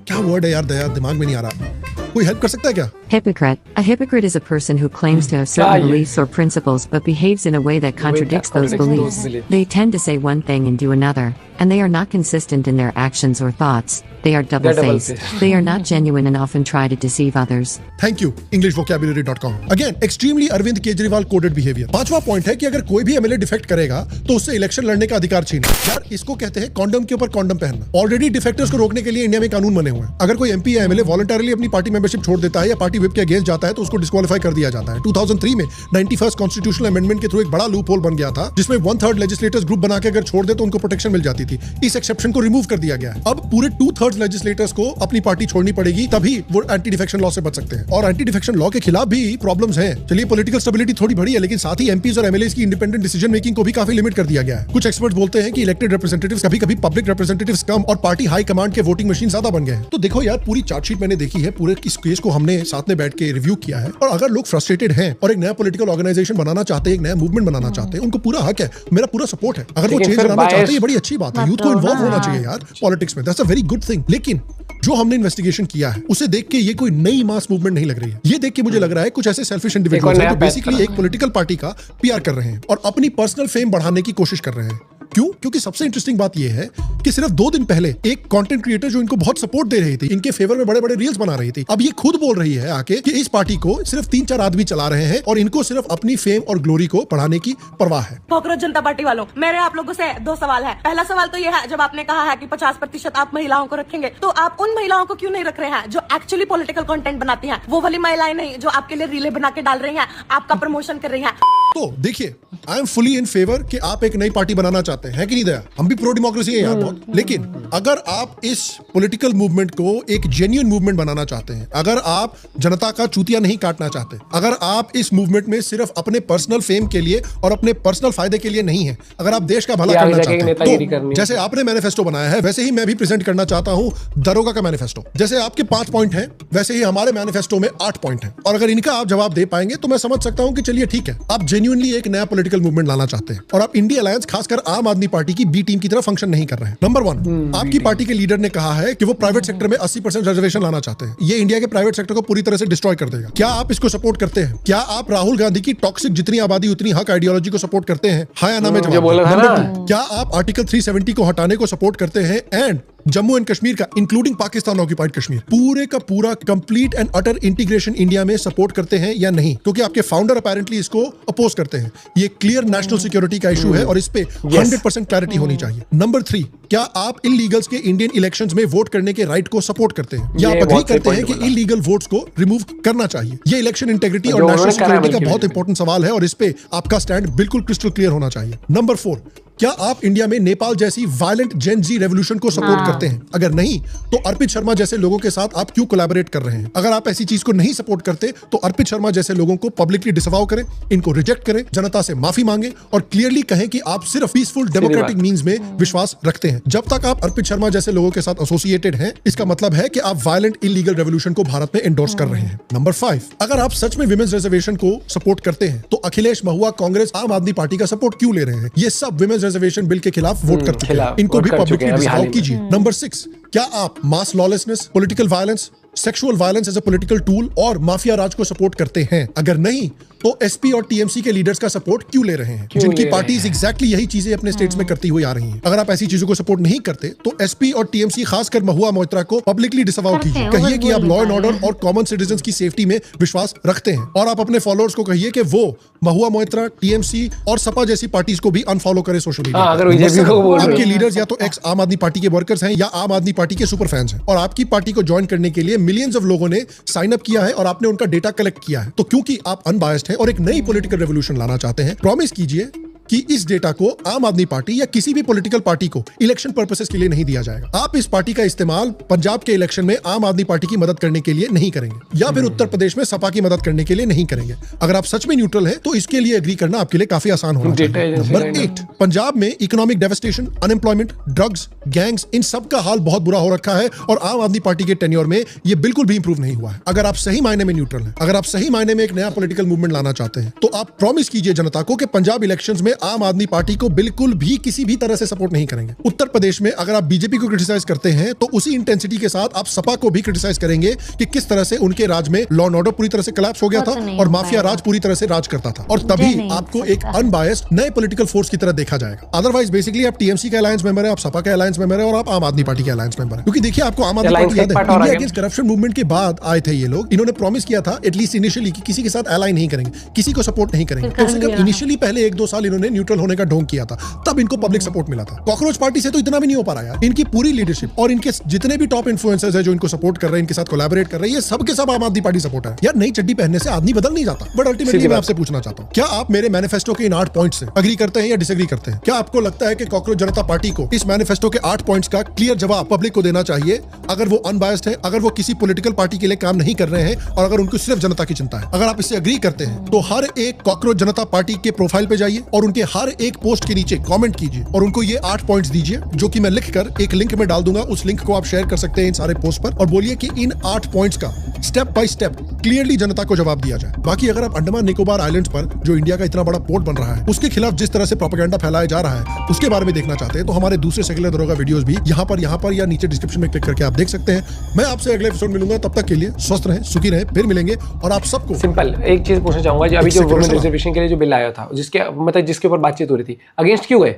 क्या वर्ड है यार दया, दिमाग में नहीं आ रहा, कोई हेल्प कर सकता है क्या? Hypocrite. A hypocrite is a person who claims to have certain beliefs or principles but behaves in a way that contradicts those beliefs. They tend to say one thing and do another. and they are not consistent in their actions or thoughts. They are double-faced. They are not genuine and often try to deceive others. Thank you, EnglishVocabulary.com. Again, extremely Arvind Kejriwal coded behaviour. पांचवा point है कि अगर कोई भी MLA defect करेगा तो उससे election लड़ने का अधिकार छीना। यार इसको कहते हैं कॉन्डम के ऊपर कॉन्डम पहनना। ऑलरेडी डिफेक्टर्स को रोकने के लिए इंडिया में कानून बने हुए हैं। अगर कोई एमपी या एमएलए वॉलंटरली अपनी पार्टी मेंबरशिप छोड़ देता है या पार्टी व्हिप के अगेंस्ट जाता है तो उसको डिस्क्वालीफाई कर दिया जाता है। 2003 में 91st कॉन्स्टिट्यूशनल अमेंडमेंट के थ्रू एक बड़ा लूप होल बन गया था जिसमें 1/3 लेजिस्लेटर्स ग्रुप बना के अगर छोड़ दे तो उनको प्रोटेक्शन मिल जाती थी। इस एक्सेप्शन को रिमूव कर दिया गया है। अब पूरे 2/3 लेजिस्लेटर्स को अपनी पार्टी छोड़नी पड़ेगी तभी वो एंटी डिफेक्शन लॉ से बच सकते हैं। और एंटी डिफेक्शन लॉ के खिलाफ भी प्रॉब्लम्स हैं। चलिए पॉलिटिकल स्टेबिलिटी थोड़ी बढ़ी है लेकिन साथ ही एमपीज और एमएलएस की इंडिपेंडेंट डिसीजन मेकिंग को भी काफी लिमिट कर दिया गया है। कुछ एक्सपर्ट्स बोलते हैं कि इलेक्टेड रिप्रेजेंटेटिव्स कभी-कभी पब्लिक रिप्रेजेंटेटिव्स कम और पार्टी हाई कमांड के वोटिंग मशीन ज्यादा बन गए हैं। तो देखो यार पूरी चार्जशीट मैंने देखी है, पूरे इस केस को हमने साथ में बैठ के रिव्यू किया है और अगर लोग फ्रस्ट्रेटेड हैं और एक नया पॉलिटिकल ऑर्गेनाइजेशन बनाना चाहते हैं, एक नया मूवमेंट बनाना चाहते हैं, उनको पूरा हक है, मेरा पूरा सपोर्ट है। अगर वो चेंज लाना चाहते हैं ये बड़ी अच्छी बात है। यूथ को इन्वॉल्व होना चाहिए यार पॉलिटिक्स में, that's a very good thing. लेकिन जो हमने इन्वेस्टिगेशन किया है उसे देख के ये कोई नई मास मूवमेंट नहीं लग रही है। ये देख के मुझे लग रहा है कुछ ऐसे सेल्फिश इंडिविजुअल्स हैं जो बेसिकली एक पॉलिटिकल पार्टी का पीआर कर रहे हैं और अपनी पर्सनल फेम बढ़ाने की कोशिश कर रहे हैं। क्यों? क्योंकि सबसे इंटरेस्टिंग बात यह है कि सिर्फ 2 दिन पहले एक कंटेंट क्रिएटर जो इनको बहुत सपोर्ट दे रही थी, इनके फेवर में बड़े बड़े रील्स बना रही थी, अब ये खुद बोल रही है आके कि इस पार्टी को सिर्फ 3-4 आदमी चला रहे हैं और इनको सिर्फ अपनी फेम और ग्लोरी को बढ़ाने की परवाह है। कॉकरोच जनता पार्टी वालों, मेरे आप लोगों से 2 सवाल है। पहला सवाल तो ये है, जब आपने कहा है कि 50% आप महिलाओं को रखेंगे तो आप उन महिलाओं को क्यों नहीं रख रहे हैं जो एक्चुअली पॉलिटिकल कंटेंट बनाती हैं? वो वाली महिलाएं नहीं जो आपके लिए रीले बना के डाल रही हैं, आपका प्रमोशन कर रही हैं। तो देखिए, I am fully in favour कि आप एक नई पार्टी बनाना चाहते हैं कि नहीं दया? हम भी प्रो डेमोक्रेसी है यार बहुत। लेकिन अगर आप इस पॉलिटिकल मूवमेंट को एक जेन्युइन मूवमेंट बनाना चाहते हैं, अगर आप जनता का चूतिया नहीं काटना चाहते, अगर आप इस मूवमेंट में सिर्फ अपने पर्सनल फेम के लिए और अपने पर्सनल फायदे के लिए नहीं है, अगर आप देश का भला करना चाहते हैं, तो जैसे आपने मैनिफेस्टो बनाया है वैसे ही मैं भी प्रेजेंट करना चाहता हूं दरोगा का मैनिफेस्टो। जैसे आपके 5 पॉइंट हैं वैसे ही हमारे मैनिफेस्टो में 8 पॉइंट हैं और अगर इनका आप जवाब दे पाएंगे तो मैं समझ सकता हूं कि चलिए ठीक है, आप जेन्युइनली एक नया पॉलिटिकल मूवमेंट लाना चाहते हैं और आप इंडिया अलायंस खासकर आम आदमी पार्टी की बी टीम की तरह फंक्शन नहीं कर रहे हैं। नंबर 1, आपकी पार्टी के लीडर ने कहा है कि वो प्राइवेट सेक्टर में 80% रिजर्वेशन लाना चाहते हैं। ये इंडिया के प्राइवेट सेक्टर को पूरी तरह से डिस्ट्रॉय कर देगा। क्या आप इसको सपोर्ट करते हैं? क्या आप राहुल गांधी की टॉक्सिक जितनी आबादी उतनी हक आइडियोलॉजी को सपोर्ट करते हैं? हाँ या ना में जवाब। नंबर 2, क्या आप आर्टिकल 370 को हटाने को सपोर्ट करते हैं एंड जम्मू एंड कश्मीर का इंक्लूडिंग पाकिस्तान ऑक्यूपाइड कश्मीर पूरे का पूरा complete and utter integration India में सपोर्ट करते हैं या नहीं? क्योंकि आपके फाउंडर अपैरेंटली इसको अपोज करते हैं। ये क्लियर नेशनल सिक्योरिटी का इशू है और इस पे 100% क्लैरिटी होनी चाहिए। नंबर 3, क्या आप इलीगल्स के इंडियन इलेक्शंस में वोट करने के राइट को सपोर्ट करते हैं या आप अग्री करते हैं कि इलीगल वोट्स को रिमूव करना चाहिए? ये इलेक्शन इंटेग्रिटी और नेशनल सिक्योरिटी का बहुत इंपॉर्टेंट सवाल है और इस पे आपका स्टैंड बिल्कुल क्रिस्टल क्लियर होना चाहिए। नंबर 4, क्या आप इंडिया में नेपाल जैसी वायलेंट जेन जी रेवोल्यूशन को सपोर्ट करते हैं? अगर नहीं तो अर्पित शर्मा जैसे लोगों के साथ आप क्यों कोलैबोरेट कर रहे हैं? अगर आप ऐसी चीज को नहीं सपोर्ट करते तो अर्पित शर्मा जैसे लोगों को पब्लिकली डिसअवॉव करें, इनको रिजेक्ट करें, जनता से माफी मांगे और क्लियरली कहें कि आप सिर्फ पीसफुल डेमोक्रेटिक मींस में विश्वास रखते हैं। जब तक आप अर्पित शर्मा जैसे लोगों के साथ एसोसिएटेड हैं, इसका मतलब है कि आप वायलेंट इलीगल रेवोल्यूशन को भारत में एंडोर्स कर रहे हैं। नंबर 5, अगर आप सच में विमेंस रिजर्वेशन को सपोर्ट करते हैं तो अखिलेश महुआ कांग्रेस आम आदमी पार्टी का सपोर्ट क्यों ले रहे हैं? ये सब विमेंस रिजर्वेशन बिल के खिलाफ वोट कर चुके हैं, इनको भी पब्लिकली डिसअवॉव कीजिए। नंबर 6, क्या आप mass lawlessness, political violence, sexual violence as a political tool और माफिया राज को सपोर्ट करते हैं? अगर नहीं तो एसपी और टीएमसी के लीडर्स का सपोर्ट क्यों ले रहे हैं, जिनकी पार्टीज एग्जैक्टली यही चीजें अपने स्टेट्स में करती हुई आ रही हैं? अगर आप ऐसी चीजों को सपोर्ट नहीं करते तो एसपी और टीएमसी खासकर महुआ मोइत्रा को पब्लिकली डिसअवॉव कीजिए। कहिए कि आप लॉ एंड ऑर्डर और कॉमन सिटीजंस की सेफ्टी में विश्वास रखते हैं और आप अपने फॉलोअर्स को कहिए कि वो महुआ मोइत्रा, टीएमसी और सपा जैसी पार्टीज को भी अनफॉलो करे सोशल मीडिया। आपके लीडर्स या तो एक्स आम आदमी पार्टी के वर्कर्स हैं या आम आदमी पार्टी के सुपर फैंस हैं और आपकी पार्टी को ज्वाइन करने के लिए मिलियंस ऑफ लोगों ने साइन अप किया है और आपने उनका डेटा कलेक्ट किया है। तो क्योंकि आप अनबायस्ड हैं और एक नई पॉलिटिकल रेवोल्यूशन लाना चाहते हैं, प्रॉमिस कीजिए कि इस डेटा को आम आदमी पार्टी या किसी भी पॉलिटिकल पार्टी को इलेक्शन पर्पसेस के लिए नहीं दिया जाएगा। आप इस पार्टी का इस्तेमाल पंजाब के इलेक्शन में आम आदमी पार्टी की मदद करने के लिए नहीं करेंगे या फिर उत्तर प्रदेश में सपा की मदद करने के लिए नहीं करेंगे। अगर आप सच में न्यूट्रल हैं तो इसके लिए एग्री करना आपके लिए काफी आसान होना चाहिए। नंबर 8, पंजाब में economic devastation, unemployment, drugs, gangs, इन सब का हाल बहुत बुरा हो रखा है और आम आदमी पार्टी के टेन्योर में ये बिल्कुल भी इंप्रूव नहीं हुआ है। अगर आप सही मायने में न्यूट्रल हैं, अगर आप सही मायने में एक नया पॉलिटिकल मूवमेंट लाना चाहते हैं तो आप प्रॉमिस कीजिए जनता को कि पंजाब इलेक्शंस में आम आदमी पार्टी को बिल्कुल भी किसी भी तरह से सपोर्ट नहीं करेंगे। उत्तर प्रदेश में अगर आप बीजेपी को क्रिटिसाइज करते हैं तो उसी इंटेंसिटी के साथ आप सपा को भी क्रिटिसाइज करेंगे कि किस तरह से उनके राज में लॉ एंड ऑर्डर पूरी तरह से कोलैप्स हो गया था और माफिया राज पूरी तरह से राज करता था, और तभी आपको एक अनबायस्ड नए पॉलिटिकल फोर्स की तरह देखा जाएगा। अदरवाइज बेसिकली आप टीएमसी के अलायंस मेंबर है, आप सपा के अलायंस मेंबर है और आप आम आदमी पार्टी के अलायंस मेंबर है। क्योंकि देखिए आपको आम आदमी पार्टी याद है, इंडिया अगेंस्ट करप्शन मूवमेंट के बाद आए थे ये लोग। इन्होंने प्रॉमिस किया था एटलीस्ट इनिशियली कि किसी के साथ अलाइन नहीं करेंगे, किसी को सपोर्ट नहीं करेंगे। कम से कम इनिशियली पहले 1-2 साल इन्होंने न्यूट्रल होने का ढोंग किया था, तब इनको पब्लिक सपोर्ट मिला था। कॉकरोच पार्टी से तो इतना भी नहीं हो पा रहा यार। इनकी पूरी लीडरशिप और इनके जितने भी टॉप इन्फ्लुएंसर्स हैं जो इनको सपोर्ट कर रहे हैं, इनके साथ कोलैबोरेट कर रहे हैं, ये सब के सब आम आदमी पार्टी सपोर्टर है। यार नई चड्डी पहनने से आदमी बदल नहीं जाता। बट अल्टीमेटली मैं आपसे पूछना चाहता हूं, क्या आप मेरे मैनिफेस्टो के इन 8 पॉइंट्स से एग्री करते हैं या डिसएग्री करते हैं? क्या आपको लगता है कि कॉकरोच जनता पार्टी को इस मैनिफेस्टो के 8 पॉइंट्स का क्लियर जवाब पब्लिक को देना चाहिए, अगर वो अनबायस्ड है, अगर वो किसी पॉलिटिकल पार्टी के लिए काम नहीं कर रहे हैं और अगर उनको सिर्फ जनता की चिंता है? अगर आप इससे एग्री करते हैं तो हर एक कॉकरोच जनता पार्टी के प्रोफाइल पे जाइए और उनके हर एक पोस्ट के नीचे कमेंट कीजिए और उनको ये 8 पॉइंट्स दीजिए, जो कि मैं लिखकर एक लिंक में डाल दूंगा। उस लिंक को आप शेयर कर सकते हैं इन सारे पोस्ट पर, और बोलिए कि इन 8 पॉइंट्स का स्टेप बाय स्टेप क्लियरली जनता को जवाब दिया जाए। बाकी अगर आप अंडमान निकोबार आइलैंड्स पर जो इंडिया का इतना बड़ा पोर्ट बन रहा है उसके खिलाफ जिस तरह से प्रोपेगेंडा फैलाया जा रहा है उसके बारे में देखना चाहते हैं तो हमारे दूसरे सेकुलर दरोगा वीडियोस भी यहाँ पर या नीचे डिस्क्रिप्शन में क्लिक करके आप देख सकते हैं। मैं आपसे अगले एपिसोड मिलूंगा, तब तक के लिए स्वस्थ रहें, सुखी रहें, फिर मिलेंगे। और आप सबको सिंपल एक चीज पूछना चाहूंगा, जो अभी जो वुमेन रिजर्वेशन के लिए जो बिल आया था, जिसके ऊपर बातचीत हो रही थी, अगेंस्ट क्यों गए?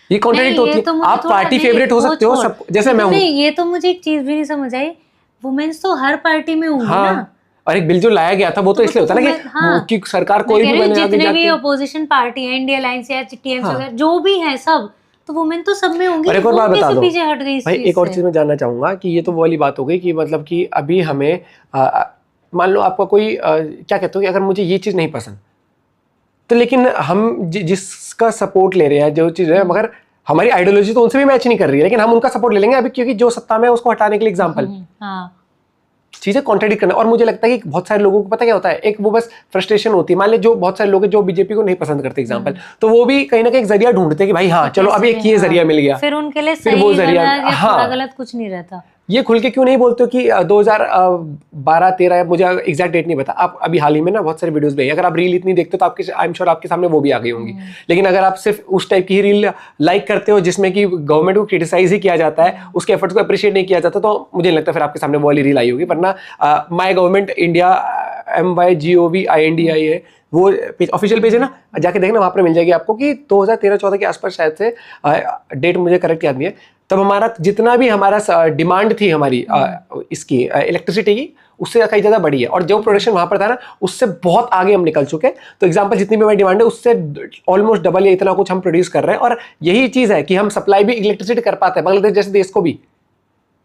ये कॉन्ट्रडिक्ट होती है। आप पार्टी फेवरेट हो सकते हो सब, जैसे मैं हूं। ये तो मुझे एक चीज भी नहीं समझ आई, वुमेन्स तो हर पार्टी में होंगी ना। और एक बिल जो लाया गया था वो तो इसलिए होता है ना कि सरकार कोई भी जितने भी अपोजिशन पार्टी है, इंडिया अलायंस या टीएमसी वगैरह जो भी है सब, तो वुमेन तो सब में होंगी। और एक और बात बता दो पीछे हट गई भाई, एक और चीज मैं जानना चाहूंगा कि ये तो वो वाली बात हो गई कि मतलब कि अभी हमें मान लो आपका कोई क्या कहते हो कि अगर मुझे ये चीज नहीं पसंद तो, लेकिन हम जिसका सपोर्ट ले रहे हैं जो चीज है, मगर हमारी आइडियोलॉजी तो उनसे भी मैच नहीं कर रही है, लेकिन हम उनका सपोर्ट ले लेंगे अभी, क्योंकि जो सत्ता में है उसको हटाने के लिए एग्जाम्पल चीजें कॉन्ट्रडिक्ट करना। और मुझे लगता है कि बहुत सारे लोगों को पता क्या होता है, एक वो बस फ्रस्ट्रेशन होती है। मान ली जो बहुत सारे लोग जो बीजेपी को नहीं पसंद करते एग्जांपल, तो वो भी कहीं ना कहीं एक जरिया ढूंढते हैं कि भाई हाँ चलो अभी एक ये जरिया मिल गया, फिर उनके लिए फिर वो जरिया, हाँ गलत कुछ नहीं रहता। ये खुल के क्यों नहीं बोलते हो कि 2012-13, मुझे एग्जैक्ट डेट नहीं पता। आप अभी हाल ही में ना बहुत सारे वीडियोस में, अगर आप रील इतनी देखते हो तो आपके आई एम श्योर आपके सामने वो भी आ गई होंगी। लेकिन अगर आप सिर्फ उस टाइप की ही रील लाइक करते हो जिसमें कि गवर्नमेंट को क्रिटिसाइज ही किया जाता है, उसके एफर्ट्स को अप्रिशिएट नहीं किया जाता, तो मुझे नहीं लगता फिर आपके सामने वो वाली रील आई होगी। वरना माई गवर्नमेंट इंडिया MYGOVINDI है वो ऑफिशियल पेज है ना, जाके देखना, वहां पर मिल जाएगी आपको कि 2013-14 के आसपास शायद से, डेट मुझे करेक्ट याद नहीं है, तब हमारा जितना भी हमारा डिमांड थी हमारी इसकी इलेक्ट्रिसिटी की, उससे कई ज़्यादा बढ़ी है। और जो प्रोडक्शन वहाँ पर था ना उससे बहुत आगे हम निकल चुके हैं। तो एग्जांपल जितनी भी हमारी डिमांड है उससे ऑलमोस्ट डबल या इतना कुछ हम प्रोड्यूस कर रहे हैं। और यही चीज़ है कि हम सप्लाई भी इलेक्ट्रिसिटी कर पाते हैं। बांग्लादेश जैसे देश को भी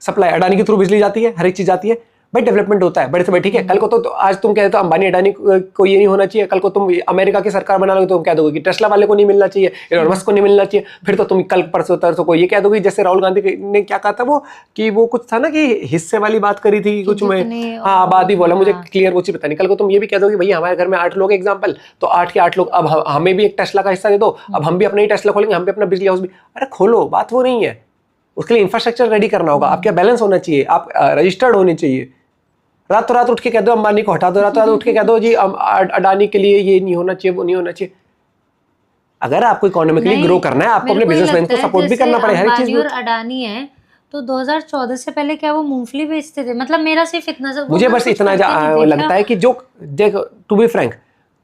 सप्लाई अडानी के थ्रू बिजली जाती है, हर एक चीज़ जाती है भाई, डेवलपमेंट होता है बड़े से बड़े। ठीक है, कल को तो आज तुम कहते हो अंबानी अडानी को ये नहीं होना चाहिए, कल को तुम अमेरिका की सरकार बना लोगे तो तुम कह दोगे कि टेस्ला वाले को नहीं मिलना चाहिए, एलोन मस्क को नहीं मिलना चाहिए, फिर तो तुम कल परसों तरसों को ये कह दोगे, जैसे राहुल गांधी ने क्या कहा था वो, कि वो कुछ था ना कि हिस्से वाली बात करी थी कुछ में, हाँ आबादी बोला, मुझे क्लियर वो चीज पता नहीं। कल को तुम ये भी कह दोगे भैया हमारे घर में 8 लोग एग्जाम्पल, तो 8 के 8 लोग, अब हमें भी एक टेस्ला का हिस्सा दे दो, अब हम भी अपना ही टेस्ला खोलेंगे, हम भी अपना बिजली हाउस भी। अरे खोलो, बात वो नहीं है, उसके लिए इंफ्रास्ट्रक्चर रेडी करना होगा, आपका बैलेंस होना चाहिए, आप रजिस्टर्ड होने चाहिए। रातों रात उठ के कह दो अंबानी को हटा दो, रातों रात उठ के कह दो जी अडानी के लिए ये नहीं होना चाहिए, वो नहीं होना चाहिए। अगर आपको इकोनॉमिकली ग्रो करना है, आपको अपने बिजनेसमैन को सपोर्ट भी करना पड़ेगा हर चीज में। अडानी है तो 2014 से पहले क्या वो मूंगफली बेचते थे? मतलब मेरा सिर्फ इतना मुझे बस इतना लगता है कि जो देख, टू बी फ्रैंक,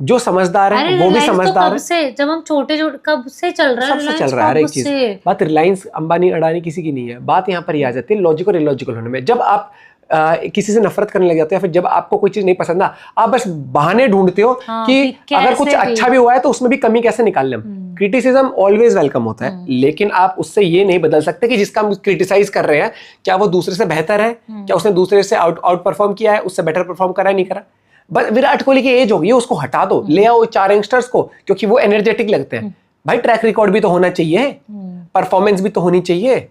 जो समझदार है वो भी समझदार है। से जब हम छोटे कब से चल रहा है, सबसे चल रहा है हर एक चीज। बात रिलायंस अंबानी अडानी किसी की नहीं है, बात यहाँ पर ही आ जाती है लॉजिक और इलॉजिकल होने में। जब आप किसी से नफरत करने लग जाते हो या फिर जब आपको कोई चीज नहीं पसंद ना, आप बस बहाने ढूंढते हो कि अगर कुछ अच्छा भी हुआ है तो उसमें भी कमी कैसे निकाल लें। क्रिटिसिज्म ऑलवेज वेलकम होता है, लेकिन आप उससे ये नहीं बदल सकते कि जिसका हम क्रिटिसाइज कर रहे हैं क्या वो दूसरे से बेहतर है, क्या उसने दूसरे से आउट परफॉर्म किया है, उससे बेटर परफॉर्म करा है, नहीं करा। बस विराट कोहली की एज होगी, उसको हटा दो, ले आओ 4 यंगस्टर्स को, क्योंकि वो एनर्जेटिक लगते हैं। भाई ट्रैक रिकॉर्ड भी तो होना चाहिए, परफॉर्मेंस भी तो होनी चाहिए,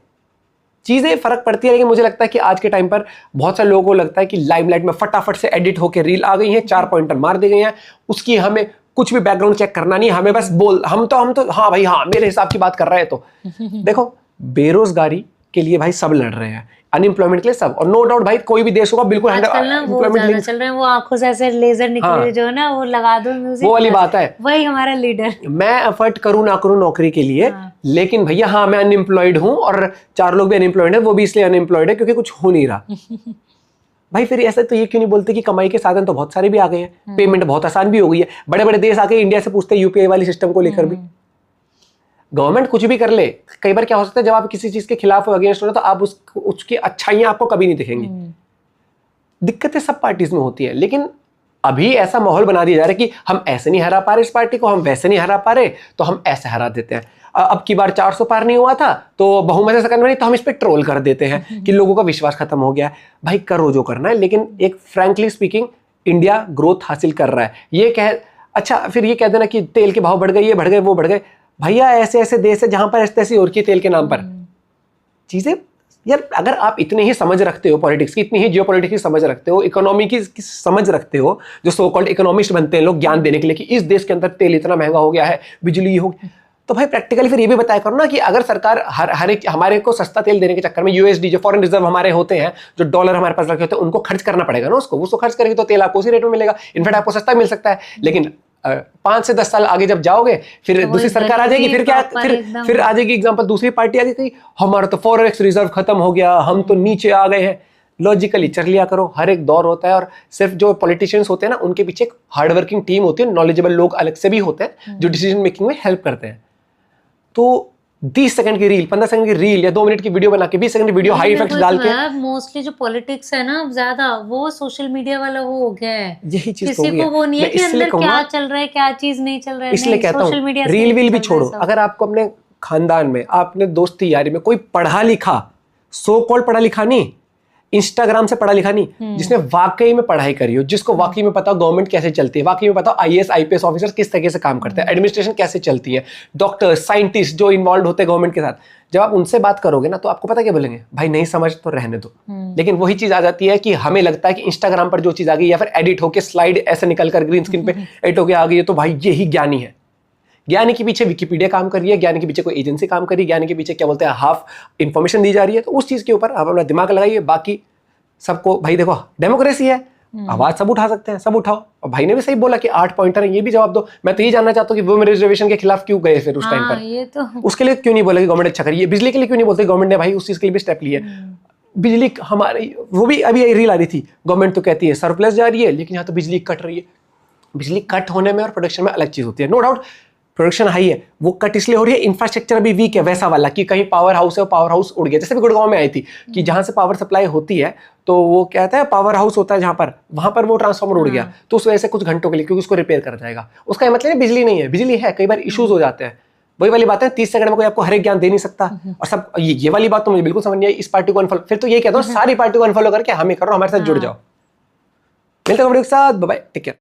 चीजें फर्क पड़ती है। लेकिन मुझे लगता है कि आज के टाइम पर बहुत सारे लोगों को लगता है कि लाइमलाइट में फटाफट से एडिट होकर रील आ गई है, 4 पॉइंटर मार दी गई हैं, उसकी हमें कुछ भी बैकग्राउंड चेक करना नहीं, हमें बस हम तो हाँ भाई हाँ मेरे हिसाब की बात कर रहे हैं। तो देखो बेरोजगारी के लिए भाई सब लड़ रहे हैं, अनएम्प्लॉयमेंट के लिए सब, और नो डाउट भाई कोई भी देश होगा बिल्कुल आजकल ना वो ज्यादा चल रहे हैं, वो आंखों से ऐसे लेजर निकले हाँ। जो है ना, वो लगा दो म्यूजिक, वो वाली बात है। वही हमारा लीडर। मैं एफर्ट करूं ना करूं नौकरी के लिए, लेकिन भैया हाँ मैं अनएम्प्लॉयड हूं, और 4 लोग भी अनएम्प्लॉयड है, वो भी इसलिए अनएम्प्लॉयड है क्योंकि कुछ हो नहीं रहा। भाई फिर ऐसा तो ये क्यों नहीं बोलते कि कमाई के साधन तो बहुत सारे भी आ गए हैं, पेमेंट बहुत आसान भी हो गई है। बड़े बड़े देश आके इंडिया से पूछते हैं यूपीआई वाली सिस्टम को लेकर भी। गवर्नमेंट कुछ भी कर ले, कई बार क्या हो सकता है जब आप किसी चीज के खिलाफ अगेंस्ट हो तो आप उसकी अच्छाइयां आपको कभी नहीं दिखेंगी। दिक्कतें सब पार्टीज में होती है, लेकिन अभी ऐसा माहौल बना दिया जा रहा है कि हम ऐसे नहीं हरा पा रहे इस पार्टी को, हम वैसे नहीं हरा पा रहे तो हम ऐसे हरा देते हैं। अब की बार 400 पार नहीं हुआ था तो बहुमत से करना नहीं, तो हम इस पे ट्रोल कर देते हैं कि लोगों का विश्वास खत्म हो गया है। भाई करो जो करना है, लेकिन एक फ्रैंकली स्पीकिंग इंडिया ग्रोथ हासिल कर रहा है। ये कह अच्छा फिर ये कह देना कि तेल के भाव बढ़ गए, ये बढ़ गए, वो बढ़ गए। भैया ऐसे ऐसे देश है जहां पर ऐसे ऐसी और की तेल के नाम पर चीजें। यार अगर आप इतने ही समझ रखते हो पॉलिटिक्स की, इतनी ही जियोपॉलिटिक्स की समझ रखते हो, इकोनॉमी की समझ रखते हो, जो सो कॉल्ड इकोनॉमिस्ट बनते हैं लोग ज्ञान देने के लिए कि इस देश के अंदर तेल इतना महंगा हो गया है, बिजली हो, तो भाई प्रैक्टिकली फिर ये भी बताया करो ना कि अगर सरकार हर एक हमारे को सस्ता तेल देने के चक्कर में यूएसडी जो फॉरेन रिजर्व हमारे होते हैं, जो डॉलर हमारे पास रखे होते हैं, उनको खर्च करना पड़ेगा ना, उसको खर्च करेंगे तो तेल आपको उसी रेट में मिलेगा, इनफैक्ट आपको सस्ता मिल सकता है। लेकिन 5 से 10 साल आगे जब जाओगे फिर दूसरी सरकार आ जाएगी, फिर क्या फिर आ जाएगी एग्जांपल दूसरी पार्टी आ जाएगी, हमारा तो फॉरेक्स रिजर्व खत्म हो गया, हम तो नीचे आ गए हैं। लॉजिकली चल लिया करो, हर एक दौर होता है, और सिर्फ जो पॉलिटिशियंस होते हैं ना उनके पीछे एक हार्ड वर्किंग टीम होती है, नॉलेजेबल लोग अलग से भी होते हैं जो डिसीजन मेकिंग में हेल्प करते हैं। तो 30 सेकंड की रील, 15 सेकंड की रील या 2 मिनट की वीडियो बना के 20 सेकंड की वीडियो हाई इफेक्ट डाल के, मोस्टली जो पॉलिटिक्स है ना ज्यादा वो सोशल मीडिया वाला वो हो गया है। यही चीज किसी को वो नहीं है कि अंदर क्या चल रहा है, क्या चीज नहीं चल रहा है। इसलिए कहता हूँ रील वील भी छोड़ो, अगर आपको अपने खानदान में, आपने दोस्ती यारी में कोई पढ़ा लिखा, सो कॉल्ड पढ़ा लिखा नहीं, इंस्टाग्राम से पढ़ा लिखा नहीं, जिसने वाकई में पढ़ाई करी हो, जिसको वाकई में पता गवर्नमेंट कैसे चलती है, वाकई में पता आईएएस आईपीएस ऑफिसर किस तरीके से काम करते हैं, एडमिनिस्ट्रेशन कैसे चलती है, डॉक्टर साइंटिस्ट जो इन्वॉल्व होते हैं गवर्नमेंट के साथ, जब आप उनसे बात करोगे ना तो आपको पता क्या बोलेंगे, भाई नहीं समझ तो रहने दो। लेकिन वही चीज आ जाती है कि हमें लगता है कि इंस्टाग्राम पर जो चीज आ गई या फिर एडिट होकर स्लाइड ऐसे निकल कर ग्रीन स्क्रीन पे एडिट होकर आ गई है तो भाई यही ज्ञानी है। ज्ञानी के पीछे विकिपीडिया काम कर रही है, ज्ञानी के पीछे कोई एजेंसी काम कर रही है, ज्ञानी के पीछे क्या बोलते हैं हाफ इंफॉर्मेशन दी जा रही है। तो उस चीज के ऊपर आप अपना दिमाग लगाइए। बाकी सबको भाई देखो डेमोक्रेसी है, आवाज सब उठा सकते हैं, सब उठाओ। और भाई ने भी सही बोला कि 8 पॉइंटर है, ये भी जवाब दो। मैं तो ये जानना चाहता हूँ कि वुमेन रिजर्वेशन के खिलाफ क्यों गए फिर उस टाइम पर, ये तो उसके लिए क्यों नहीं बोला कि गवर्नमेंट अच्छा करिए। बिजली के लिए क्यों नहीं बोलते गवर्नमेंट ने, भाई उस चीज के लिए भी स्टेप लिए। बिजली हमारी वो भी अभी रील आ रही थी, गवर्नमेंट तो कहती है सरप्लस जा रही है, लेकिन यहाँ तो बिजली कट रही है। बिजली कट होने में और प्रोडक्शन में अलग चीज होती है। नो डाउट प्रोडक्शन हाई है, वो कट इसलिए हो रही है, इंफ्रास्ट्रक्चर अभी वीक है वैसा वाला कि कहीं पावर हाउस है, पावर हाउस उड़ गया। जैसे भी गुड़गांव में आई थी कि जहां से पावर सप्लाई होती है तो वो कहता है पावर हाउस होता है जहां पर, वहां पर वो ट्रांसफार्मर उड़ गया, तो उस वजह से कुछ घंटों के लिए क्योंकि उसको रिपेयर कर जाएगा। उसका मतलब है बिजली नहीं है, बिजली है, कई बार इश्यूज हो जाते हैं। वही वाली बात है, 30 सेकंड में कोई आपको हर एक ज्ञान दे नहीं सकता। और सब ये वाली बात तो मुझे बिल्कुल समझ नहीं आई। इस पार्टी को अनफॉलो, फिर तो ये कहता हूँ सारी पार्टी को अनफॉलो करके हमें करो, हमारे साथ जुड़ जाओ। मिलते हैं वीडियो के साथ, बाय बाय, टेक केयर।